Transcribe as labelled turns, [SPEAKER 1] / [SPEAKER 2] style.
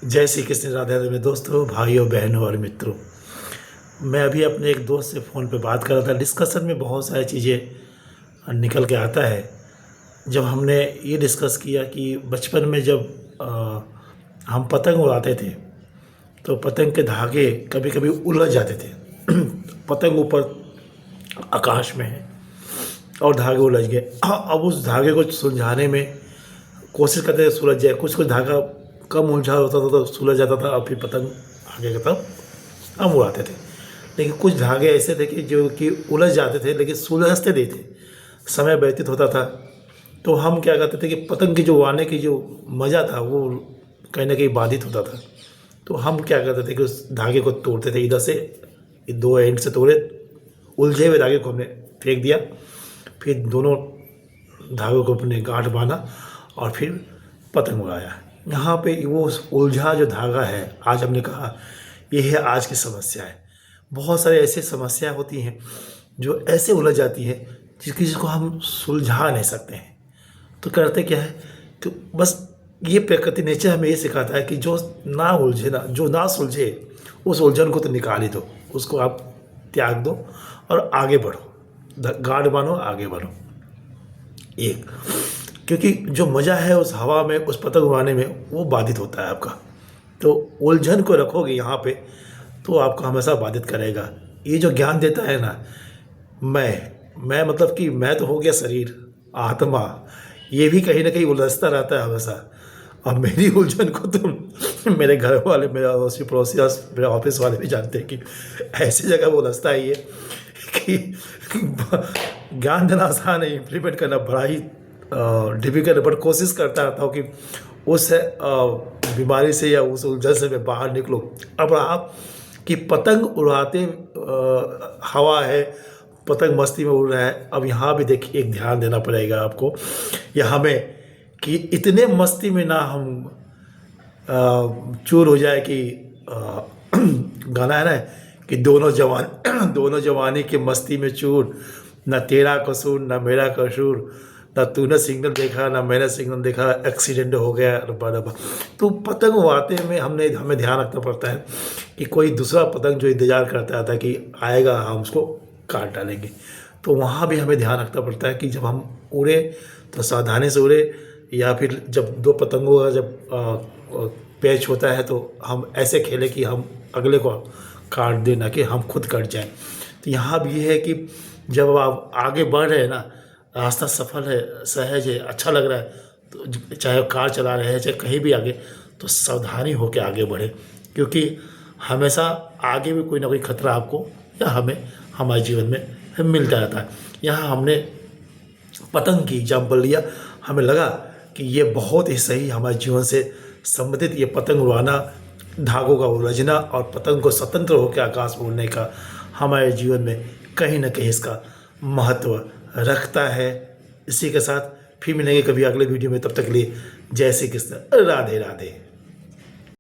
[SPEAKER 1] जय श्री कृष्ण, राधे राधे। मेरे दोस्तों, भाइयों, बहनों और मित्रों, मैं अभी अपने एक दोस्त से फ़ोन पे बात कर रहा था। डिस्कशन में बहुत सारी चीज़ें निकल के आता है। जब हमने ये डिस्कस किया कि बचपन में जब हम पतंग उड़ाते थे तो पतंग के धागे कभी कभी उलझ जाते थे। पतंग ऊपर आकाश में है और धागे उलझ गए। अब उस धागे को सुलझाने में कोशिश करते थे सुलझ जाए। कुछ कुछ धागा कम उलझा होता था तो सुलझ जाता था और फिर पतंग आगे की तरफ हम उड़ाते थे। लेकिन कुछ धागे ऐसे थे कि जो कि उलझ जाते थे लेकिन सुलझते नहीं थे। समय व्यतीत होता था तो हम क्या करते थे कि पतंग की जो उड़ाने की जो मज़ा था वो कहीं ना कहीं बाधित होता था। तो हम क्या करते थे कि उस धागे को तोड़ते थे, इधर से दो एंड से तोड़े, उलझे हुए धागे को हमने फेंक दिया, फिर दोनों धागों को अपने गांठ बांधा और फिर पतंग उड़ाया। यहाँ पे वो उलझा जो धागा है, आज हमने कहा ये है आज की समस्या है। बहुत सारे ऐसे समस्याएं होती हैं जो ऐसे उलझ जाती है जिसको हम सुलझा नहीं सकते हैं। तो करते क्या है कि बस ये प्रकृति नेचर हमें ये सिखाता है कि जो ना उलझे ना, जो ना सुलझे उस उलझन को तो निकाल ही दो, उसको आप त्याग दो और आगे बढ़ो, गांठ बांधो, आगे बढ़ो। एक, क्योंकि जो मज़ा है उस हवा में, उस पतंग उड़ाने में, वो बाधित होता है आपका। तो उलझन को रखोगे यहाँ पे तो आपको हमेशा बाधित करेगा। ये जो ज्ञान देता है ना, मैं मतलब कि मैं तो हो गया शरीर, आत्मा, ये भी कहीं ना कहीं उलझता रहता है हमेशा। और मेरी उलझन को तो मेरे घर वाले, मेरे अड़ोसी पड़ोसी, मेरे ऑफिस वाले भी जानते हैं कि ऐसी जगह वो उलझता है ये कि ज्ञान देना आसान है, इम्प्लीमेंट करना बड़ा ही डिफिकल्ट। बट कोशिश करता रहता हूँ कि उस बीमारी से या उस उलझन से मैं बाहर निकलूँ। अब आप कि पतंग उड़ाते हवा है, पतंग मस्ती में उड़ रहा है। अब यहाँ भी देखिए, एक ध्यान देना पड़ेगा आपको या हमें कि इतने मस्ती में ना हम चूर हो जाए कि गाना है ना कि दोनों जवानी की मस्ती में चूर, न तेरा कसूर न मेरा कसूर, ना तूने सिग्नल देखा ना मैंने सिग्नल देखा, एक्सीडेंट हो गया रब्बा। तो पतंग उड़ाते में हमें ध्यान रखना पड़ता है कि कोई दूसरा पतंग जो इंतज़ार करता था कि आएगा हम उसको काट डालेंगे। तो वहाँ भी हमें ध्यान रखना पड़ता है कि जब हम उड़े तो सावधानी से उड़े, या फिर जब दो पतंगों का जब पैच होता है तो हम ऐसे खेलें कि हम अगले को काट दें, ना कि हम खुद कट जाएं। तो यहाँ भी ये है कि जब आप आगे बढ़ रहे हैं ना, रास्ता सफल है, सहज है, अच्छा लग रहा है, तो चाहे कार चला रहे हैं चाहे कहीं भी आगे, तो सावधानी होकर आगे बढ़े। क्योंकि हमेशा आगे भी कोई ना कोई खतरा आपको या हमें हमारे जीवन में मिलता रहता है। यहाँ हमने पतंग की एग्जाम्पल लिया, हमें लगा कि ये बहुत ही सही हमारे जीवन से संबंधित, ये पतंग उड़ाना, धागों का उलझना और पतंग को स्वतंत्र होकर आकाश में उड़ने का हमारे जीवन में कहीं ना कहीं इसका महत्व रखता है। इसी के साथ फिर मिलेंगे कभी अगले वीडियो में। तब तक के लिए जय श्री कृष्ण, राधे राधे।